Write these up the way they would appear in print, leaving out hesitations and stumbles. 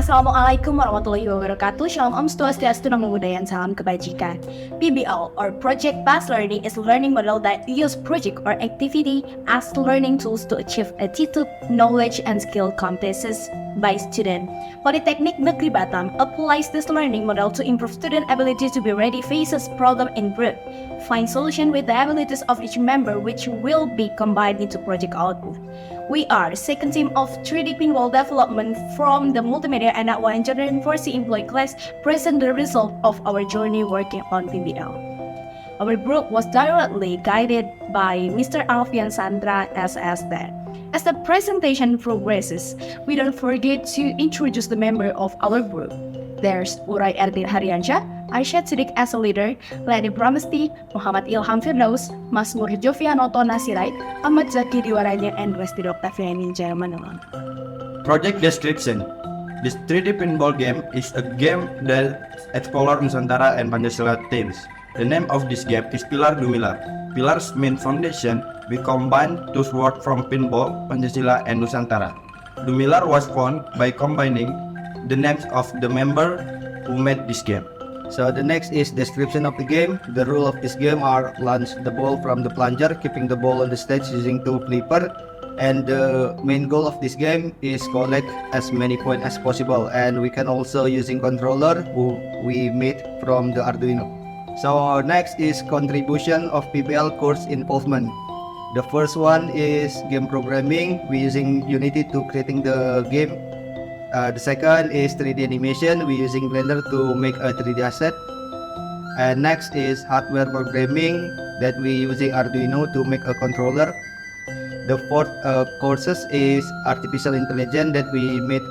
Assalamualaikum warahmatullahi wabarakatuh. Shalom Om Swastiastu, Namo Buddhaya, salam kebajikan. PBL or project-based learning is a learning model that uses project or activity as learning tools to achieve attitude, knowledge, and skill competencies by student. Polytechnic Negeri Batam applies this learning model to improve student ability to be ready faces problem in group, find solution with the abilities of each member, which will be combined into project output. We are second team of 3D PinBall development from the Multimedia and Aqua Engineering 4C employee class present the result of our journey working on PBL. Our group was directly guided by Mr. Alfian Sandra SS there. As the presentation progresses, we don't forget to introduce the member of our group. There's Uray Erdin Haryansyah, Aisyah Siddiq as a leader, Lady Pramesti, Muhammad Ilham Firdaus, Masmur Jovianoto Nasirait, Ahmad Zaki Diwaranya, and Resti Doktaviani Jayamanulang. Project description. This 3D pinball game is a game that explores Nusantara and Pancasila themes. The name of this game is Pilar Dumilar. Pilar's main foundation, we combine two words from pinball, Pancasila, and Nusantara. Dumilar was found by combining the names of the member who made this game. So the next is description of the game. The rule of this game are launch the ball from the plunger, keeping the ball on the stage using two flipper. And the main goal of this game is collect as many points as possible. And we can also using controller who we made from the Arduino. So next is contribution of PBL course involvement. The first one is game programming. We using Unity to creating the game. The second is 3D animation. We using Blender to make a 3D asset. And next is hardware programming that we using Arduino to make a controller. The fourth courses is artificial intelligence that we made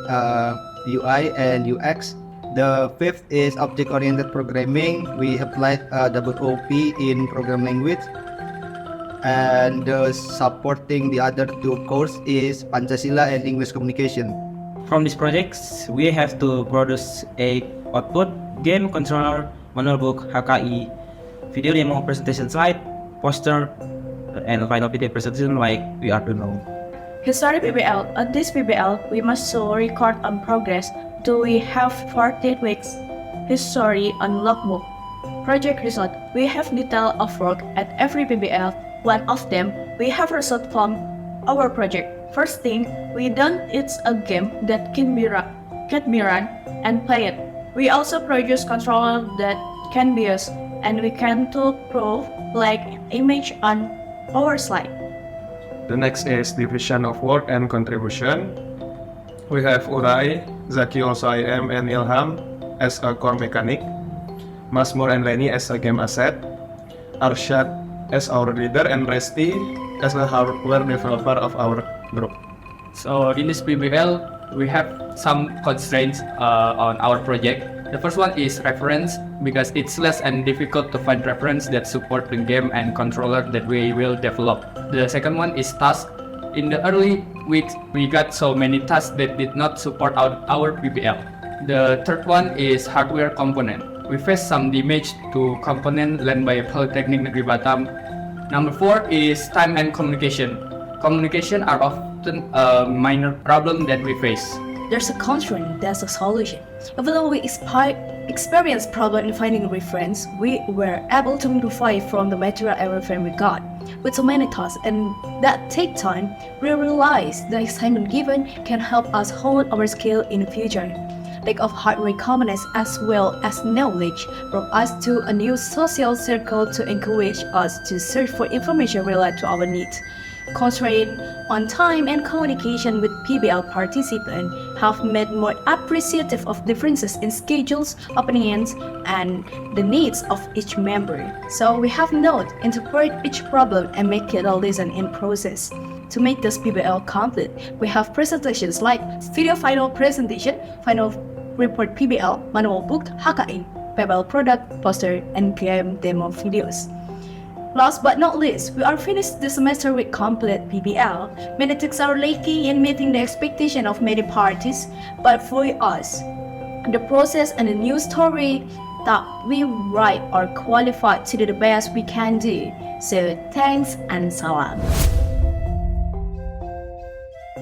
UI and UX. The fifth is object-oriented programming. We applied OOP in program language. And supporting the other two courses is Pancasila and English communication. From these projects, we have to produce a output, game, controller, manual book, HKI, video demo, presentation slide, poster, and final video presentation like we are doing now. History PBL. At this PBL, we must show record on progress. Do we have 14 weeks? History on logbook. Project result. We have detail of work at every PBL. One of them, we have result from our project. First thing, we done it's a game that can be run and play it. We also produce controller that can be used, and we can to prove like image on our slide. The next is division of work and contribution. We have Uray, Zaki also IM, and Ilham as a core mechanic, Masmur and Leni as a game asset, Arshad as our leader, and Resti as the hardware developer of our group. So in this PBL, we have some constraints on our project. The first one is reference, because it's less and difficult to find reference that support the game and controller that we will develop. The second one is task. In the early weeks, we got so many tasks that did not support our PBL. The third one is hardware component. We faced some damage to component lent by Polytechnic Negeri Batam. Number 4 is time and communication. Communication are often a minor problem that we face. There's a constraint, there's a solution. Even though we experienced problem in finding reference, we were able to modify from the material everything we got. With so many tasks and that take time, we realized the assignment given can help us hone our skill in the future. Lack of hardware commonness as well as knowledge brought us to a new social circle to encourage us to search for information related to our needs. Constraint on time and communication with PBL participants have made more appreciative of differences in schedules, opinions, and the needs of each member. So we have not interpret each problem and make it a lesson in process. To make this PBL complete, we have presentations like video final presentation, final report PBL, manual book, HKI, PBL product, poster, and game demo videos. Last but not least, we are finished the semester with complete PBL. Many tasks are lacking in meeting the expectation of many parties, but for us, the process and the new story that we write are qualified to do the best we can do. So thanks and salam.